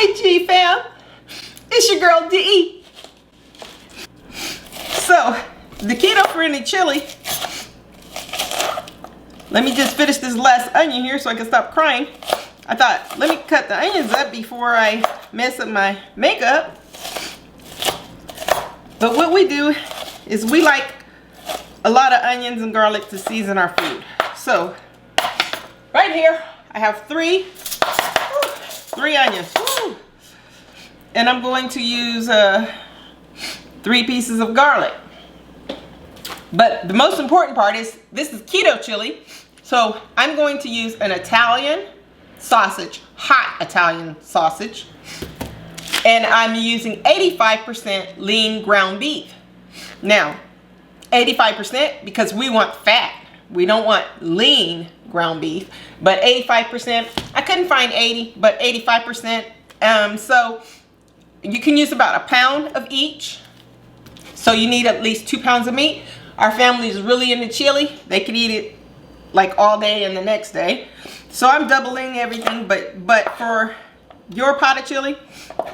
Hey G fam, it's your girl D. So, the keto friendly chili. Let me just finish this last onion here so I can stop crying. I thought, let me cut the onions up before I mess up my makeup. But what we do is we like a lot of onions and garlic to season our food. So, right here, I have three onions. Woo. And I'm going to use 3 pieces of garlic. But the most important part is, this is keto chili. So I'm going to use an Italian sausage, hot Italian sausage. And I'm using 85% lean ground beef. Now, 85% because we want fat. We don't want lean ground beef, but 85%, I couldn't find 80, but 85%. So you can use about 1 pound of each. So you need at least 2 pounds of meat. Our family is really into chili. They could eat it like all day and the next day. So I'm doubling everything, but for your pot of chili,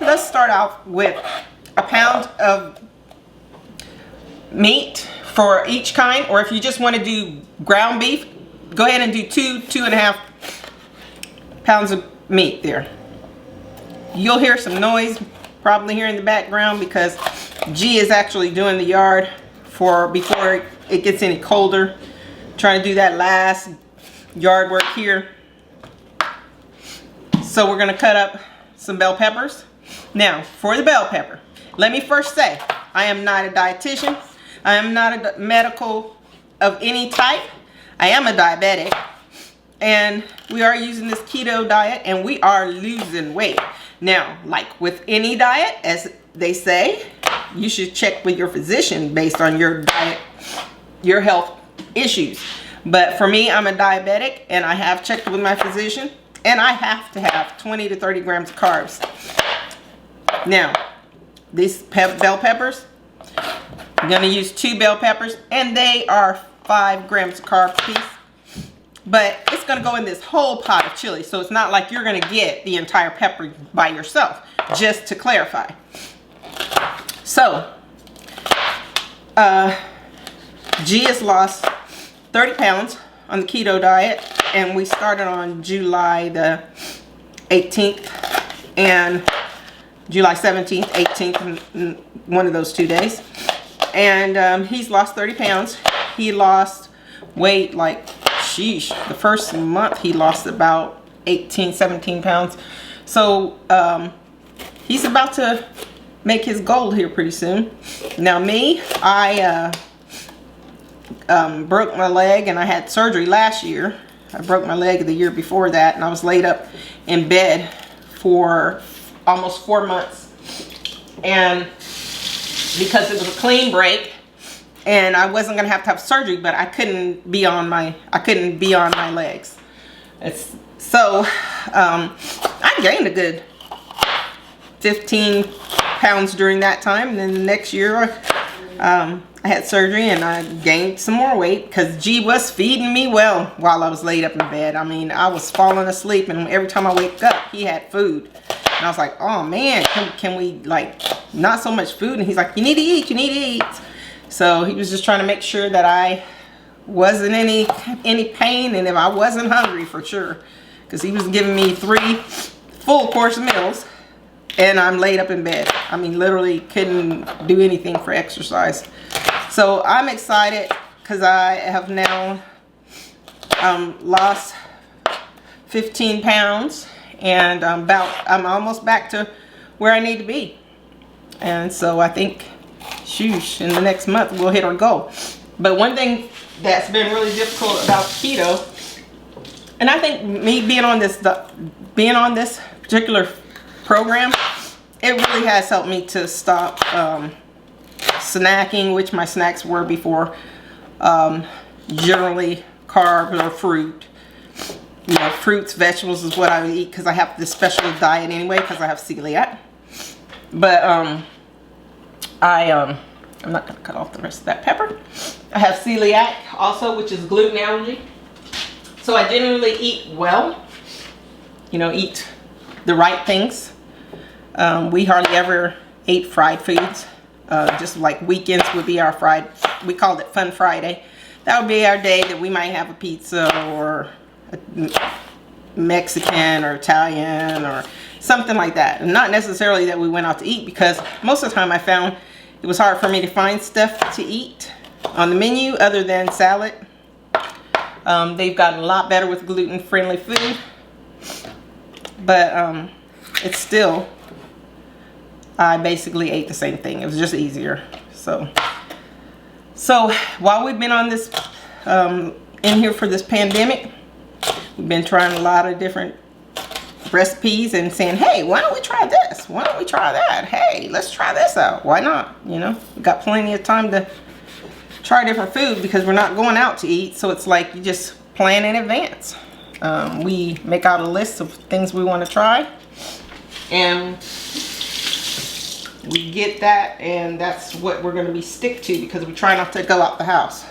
let's start out with 1 pound of meat for each kind, or if you just want to do ground beef, go ahead and do 2.5 pounds of meat there. You'll hear some noise probably here in the background because G is actually doing the yard before it gets any colder. Trying to do that last yard work here. So we're going to cut up some bell peppers. Now, for the bell pepper, let me first say, I am not a dietitian. I am not a medical of any type. I am a diabetic. And we are using this keto diet and we are losing weight. Now, like with any diet, as they say, you should check with your physician based on your diet, your health issues. But for me, I'm a diabetic and I have checked with my physician and I have to have 20 to 30 grams of carbs. Now, these bell peppers, I'm going to use 2 bell peppers and they are 5 grams of carbs piece. But it's going to go in this whole pot of chili. So it's not like you're going to get the entire pepper by yourself, just to clarify. So, G has lost 30 pounds on the keto diet. And we started on July the 18th and July 17th, 18th, one of those 2 days. And he's lost 30 pounds. He lost weight like, sheesh, the first month he lost about 18, 17 pounds. So he's about to make his goal here pretty soon. Now me, I broke my leg and I had surgery last year. I broke my leg the year before that and I was laid up in bed for almost 4 months. And because it was a clean break and I wasn't gonna have to have surgery, but I couldn't be on my legs. I gained a good 15 pounds during that time. And then the next year I had surgery and I gained some more weight because G was feeding me well while I was laid up in bed. I mean, I was falling asleep and every time I wake up, he had food. And I was like, oh man, can we like, not so much food? And he's like, you need to eat, you need to eat. So he was just trying to make sure that I wasn't any pain and if I wasn't hungry for sure. Because he was giving me 3 full course meals and I'm laid up in bed. I mean, literally couldn't do anything for exercise. So I'm excited because I have now lost 15 pounds and I'm almost back to where I need to be. And so I think, shoosh, in the next month we'll hit our goal. But one thing that's been really difficult about keto, and I think me being on this particular program, it really has helped me to stop snacking, which my snacks were before, generally carbs or fruit. You know, fruits, vegetables is what I would eat because I have this special diet anyway because I have celiac. But I'm not going to cut off the rest of that pepper. I have celiac also, which is gluten allergy. So I generally eat well, you know, eat the right things. We hardly ever ate fried foods. Just like weekends would be our fried, we called it Fun Friday. That would be our day that we might have a pizza or a Mexican or Italian or something like that. And not necessarily that we went out to eat, because most of the time I found it was hard for me to find stuff to eat on the menu other than salad. They've gotten a lot better with gluten-friendly food, but it's still, I basically ate the same thing. It was just easier. So while we've been on this, in here for this pandemic, we've been trying a lot of different recipes and saying, hey, why don't we try this? Why don't we try that? Hey, let's try this out. Why not? You know, we've got plenty of time to try different food because we're not going out to eat. So it's like you just plan in advance. We make out a list of things we want to try, and we get that, and that's what we're going to be stick to, because we try not to go out the house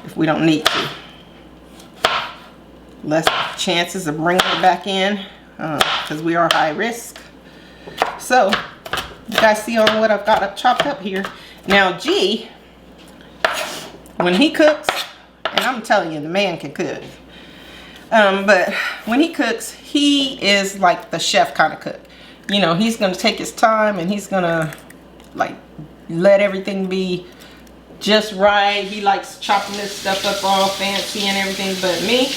if we don't need to. Less chances of bringing it back in because we are high risk. So you guys see on what I've got up chopped up here. Now G, when he cooks, and I'm telling you, the man can cook, but when he cooks, he is like the chef kind of cook. You know, he's gonna take his time and he's gonna like let everything be just right. He likes chopping this stuff up all fancy and everything. But me,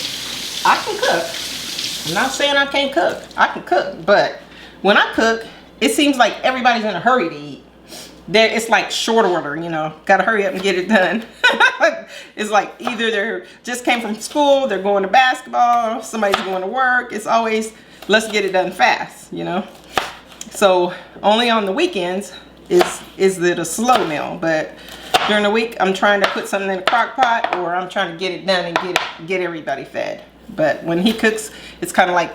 I can cook. I'm not saying I can't cook. I can cook, but when I cook, it seems like everybody's in a hurry to eat. It's like short order, you know, gotta hurry up and get it done. It's like either they're just came from school, they're going to basketball, somebody's going to work. It's always, let's get it done fast, you know. So only on the weekends is it a slow meal, but during the week I'm trying to put something in a crock pot, or I'm trying to get it done and get everybody fed. But when he cooks, it's kind of like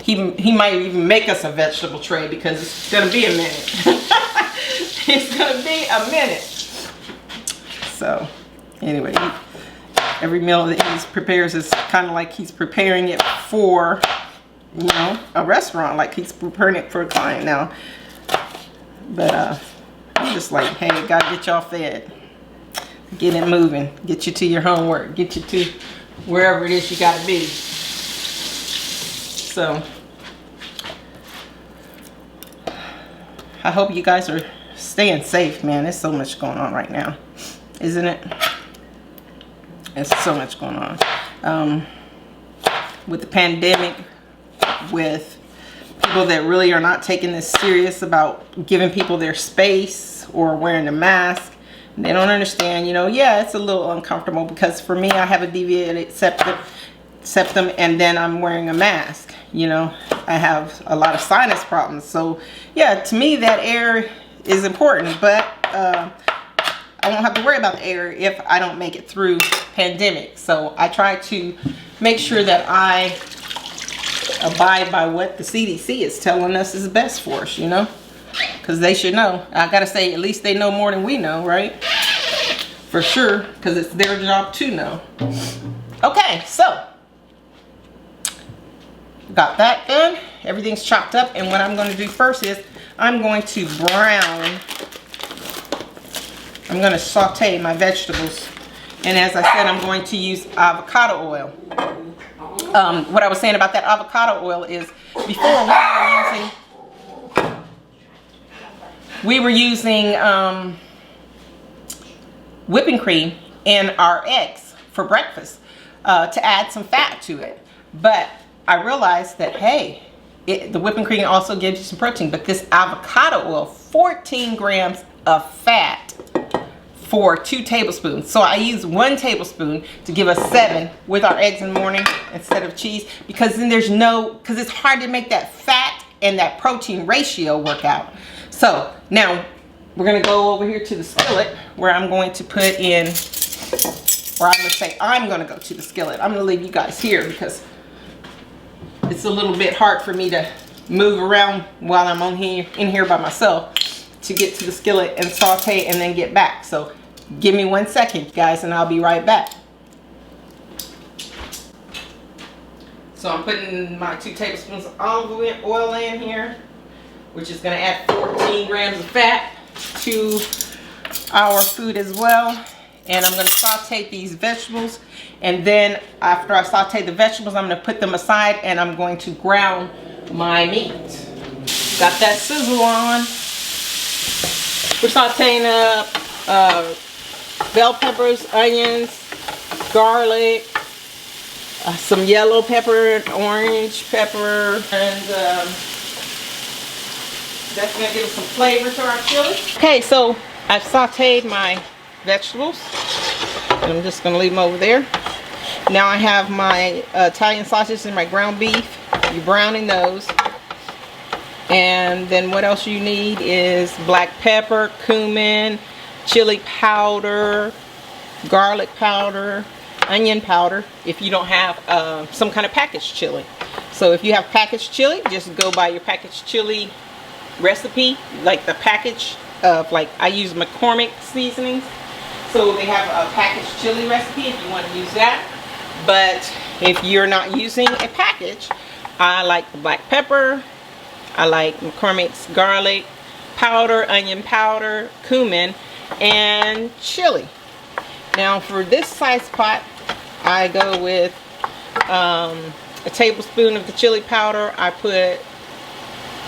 he might even make us a vegetable tray, because it's gonna be a minute. It's gonna be a minute. So anyway, every meal that he prepares is kind of like he's preparing it for, you know, a restaurant, like he's preparing it for a client now. But I'm just like, hey, gotta get y'all fed, get it moving, get you to your homework, get you to wherever it is you gotta be. So I hope you guys are staying safe, man. There's so much going on right now, isn't it? There's so much going on with the pandemic, with people that really are not taking this serious about giving people their space or wearing a mask. They don't understand, you know. Yeah, it's a little uncomfortable, because for me, I have a deviated septum, and then I'm wearing a mask, you know. I have a lot of sinus problems. So yeah, to me that air is important, but I won't have to worry about the air if I don't make it through pandemic. So I try to make sure that I abide by what the CDC is telling us is best for us, you know, because they should know. I gotta say, at least they know more than we know, right? For sure, because it's their job to know. Okay, so got that done. Everything's chopped up, and what I'm going to do first is I'm going to brown. I'm going to saute my vegetables, and as I said, I'm going to use avocado oil. What I was saying about that avocado oil is, before we were using whipping cream in our eggs for breakfast to add some fat to it. But I realized that, hey, the whipping cream also gives you some protein, but this avocado oil, 14 grams of fat for 2 tablespoons. So I use 1 tablespoon to give us 7 with our eggs in the morning instead of cheese, because then because it's hard to make that fat and that protein ratio work out. So now we're gonna go over here to the skillet, where I'm going to put in, or I'm gonna go to the skillet. I'm gonna leave you guys here because it's a little bit hard for me to move around while I'm in here by myself to get to the skillet and saute and then get back. So give me 1 second, guys, and I'll be right back. So So I'm putting my 2 tablespoons of olive oil in here, which is going to add 14 grams of fat to our food as well. And I'm going to saute these vegetables, and then after I saute the vegetables, I'm going to put them aside and I'm going to ground my meat. Got that sizzle on. We're sauteing up bell peppers, onions, garlic, some yellow pepper, orange pepper, and that's going to give us some flavor to our chili. Okay, so I've sauteed my vegetables. I'm just going to leave them over there. Now I have my Italian sausage and my ground beef. You're browning those. And then what else you need is black pepper, cumin, chili powder, garlic powder, onion powder, if you don't have some kind of packaged chili. So if you have packaged chili, just go by your packaged chili recipe, like the package of, like, I use McCormick seasonings. So they have a packaged chili recipe if you want to use that. But if you're not using a package, I like the black pepper, I like McCormick's garlic powder, onion powder, cumin, and chili. Now for this size pot, I go with a tablespoon of the chili powder. I put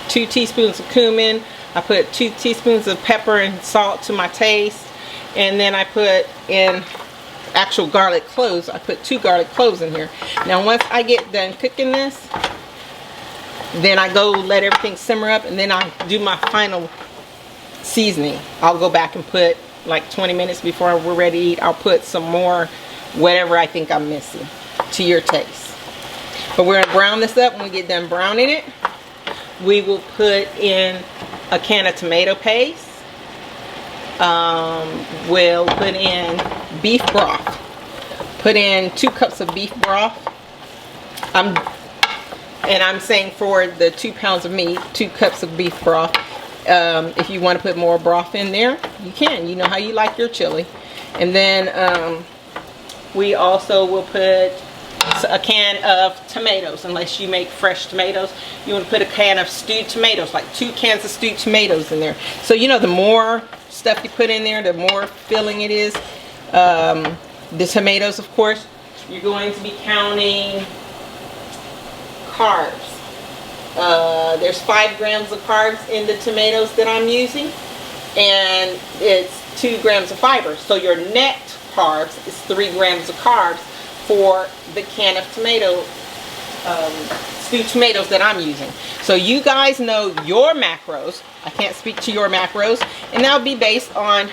2 teaspoons of cumin. I put 2 teaspoons of pepper and salt to my taste. And then I put in actual garlic cloves. I put 2 garlic cloves in here. Now once I get done cooking this, then I go let everything simmer up, and then I do my final seasoning. I'll go back and put, like 20 minutes before we're ready to eat, I'll put some more whatever I think I'm missing to your taste. But we're gonna brown this up. When we get done browning it, we will put in a can of tomato paste. We'll put in beef broth. Put in 2 cups of beef broth. I'm saying for the 2 pounds of meat, 2 cups of beef broth. If you want to put more broth in there, you can. You know how you like your chili. And then we also will put a can of tomatoes. Unless you make fresh tomatoes, you want to put a can of stewed tomatoes, like 2 cans of stewed tomatoes in there. So you know, the more stuff you put in there, the more filling it is. The tomatoes, of course, you're going to be counting carbs. There's 5 grams of carbs in the tomatoes that I'm using, and it's 2 grams of fiber. So your net carbs is 3 grams of carbs for the can of tomato, stewed tomatoes that I'm using. So you guys know your macros. I can't speak to your macros, and that'll be based on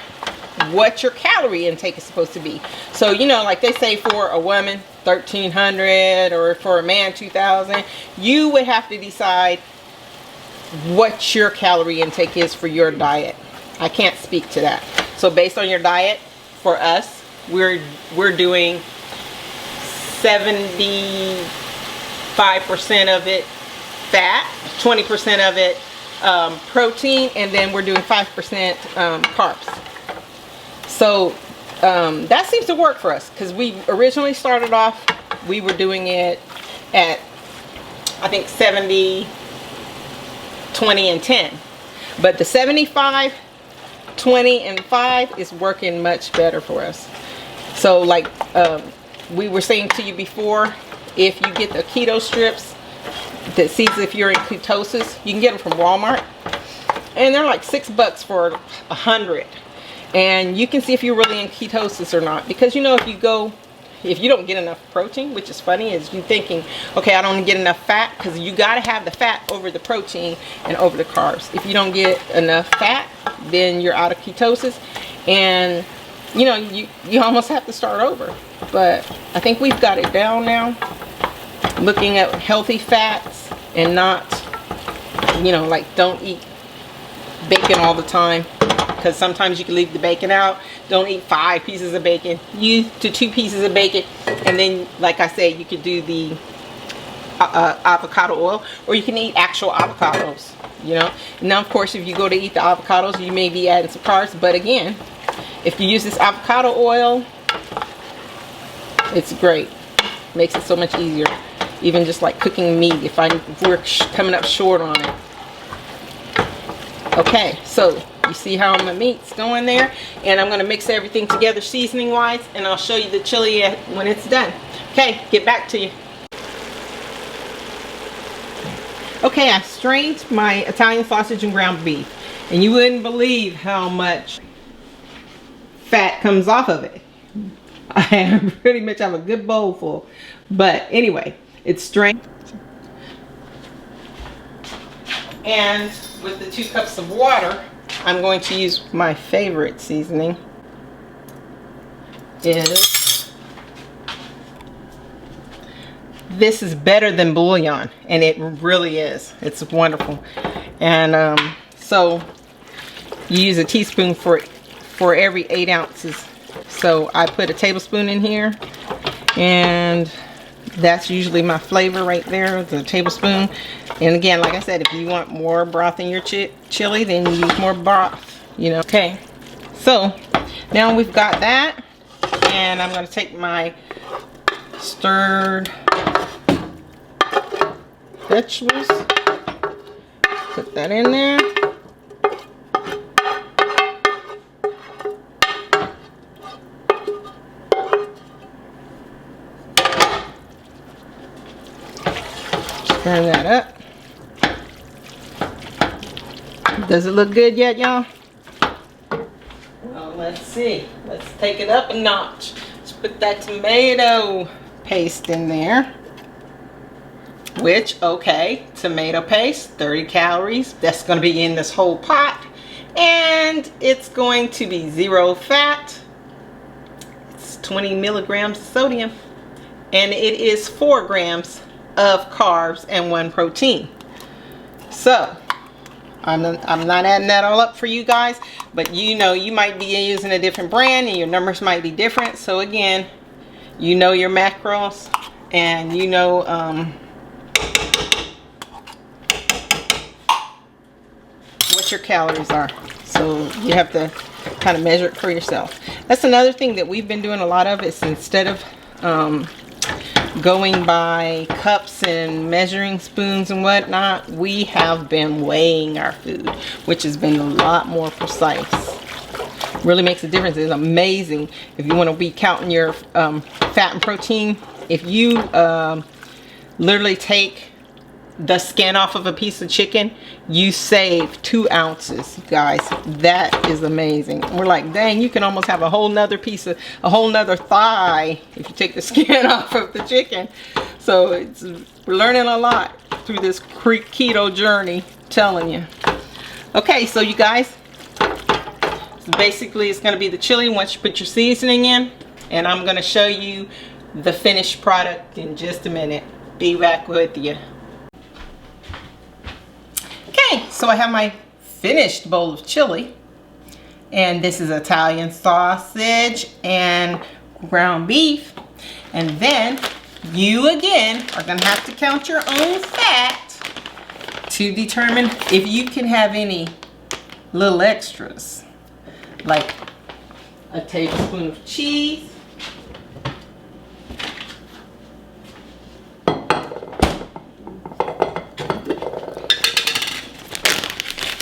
what your calorie intake is supposed to be. So you know, like they say for a woman 1,300, or for a man 2,000. You would have to decide what your calorie intake is for your diet. I can't speak to that. So based on your diet, for us, we're doing 75% of it fat, 20% of it protein, and then we're doing 5% carbs. So that seems to work for us, because we originally started off, we were doing it at, I think, 70, 20, and 10. But the 75, 20, and 5 is working much better for us. So like we were saying to you before, if you get the keto strips that sees if you're in ketosis, you can get them from Walmart. And they're like $6 for 100. And you can see if you're really in ketosis or not. Because you know, if you don't get enough protein, which is funny, is you thinking, okay, I don't get enough fat, because you got to have the fat over the protein and over the carbs. If you don't get enough fat, then you're out of ketosis, and you know, you almost have to start over. But I think we've got it down now, looking at healthy fats, and not, you know, like, don't eat bacon all the time, because sometimes you can leave the bacon out. Don't eat 5 pieces of bacon. Use 2 pieces of bacon, and then, like I said, you could do the avocado oil, or you can eat actual avocados. You know. Now, of course, if you go to eat the avocados, you may be adding some carbs. But again, if you use this avocado oil, it's great. Makes it so much easier. even just like cooking meat if we're coming up short on it. Okay, so you see how my meat's going there, and I'm going to mix everything together seasoning wise, and I'll show you the chili when it's done. Okay, get back to you. Okay, I strained my Italian sausage and ground beef, and you wouldn't believe how much fat comes off of it. I pretty much have a good bowl full, but anyway, it's strained. And with the 2 cups of water, I'm going to use my favorite seasoning. This is better than bouillon, and it really is. It's wonderful. And so you use a teaspoon for every 8 ounces. So I put a tablespoon in here, and that's usually my flavor right there, the tablespoon. And again, like I said, if you want more broth in your chili, then you use more broth, you know. Okay, so now we've got that, and I'm going to take my stirred vegetables, put that in there. Stir that up. Does it look good yet, y'all? Well, let's see. Let's take it up a notch. Let's put that tomato paste in there. Which, okay, tomato paste, 30 calories. That's going to be in this whole pot. And it's going to be 0 fat. It's 20 milligrams of sodium. And it is 4 grams of carbs and 1 protein. So I'm not adding that all up for you guys, but you know, you might be using a different brand and your numbers might be different. So again, you know your macros, and you know what your calories are. So you have to kind of measure it for yourself. That's another thing that we've been doing a lot of, is instead of going by cups and measuring spoons and whatnot, we have been weighing our food, which has been a lot more precise. Really makes a difference. It's amazing if you want to be counting your fat and protein. If you literally take the skin off of a piece of chicken, you save 2 ounces, guys. That is amazing. We're like, dang, you can almost have a whole nother piece of, a whole nother thigh if you take the skin off of the chicken. So we're learning a lot through this keto journey, telling you. Okay, so you guys, basically it's going to be the chili once you put your seasoning in, and I'm going to show you the finished product in just a minute. Be back with you. Okay, so I have my finished bowl of chili, and this is Italian sausage and ground beef. And then you again are going to have to count your own fat to determine if you can have any little extras, like a tablespoon of cheese,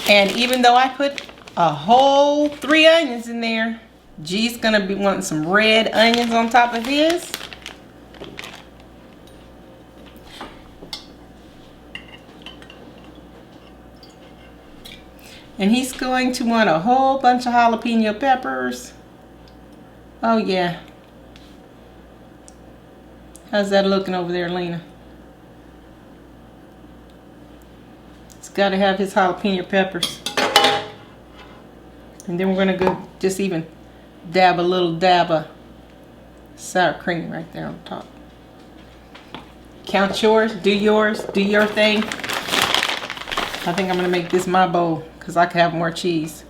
and even though I put a whole 3 onions in there, G's gonna be wanting some red onions on top of his. And he's going to want a whole bunch of jalapeno peppers. Oh yeah. How's that looking over there, Lena? He's got to have his jalapeno peppers. And then we're going to go just even dab a little dab of sour cream right there on top. Count yours, do your thing. I think I'm going to make this my bowl because I can have more cheese.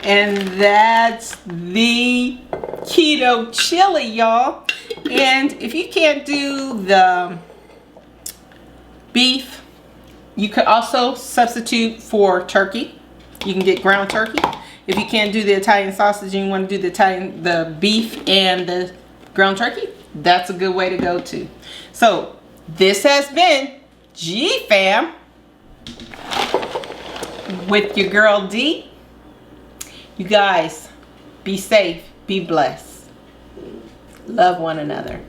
And that's the keto chili, y'all. And if you can't do the beef, you could also substitute for turkey. You can get ground turkey. If you can't do the Italian sausage and you want to do the beef and the ground turkey, That's a good way to go too. So this has been G Fam with your girl D. You guys be safe, be blessed, love one another.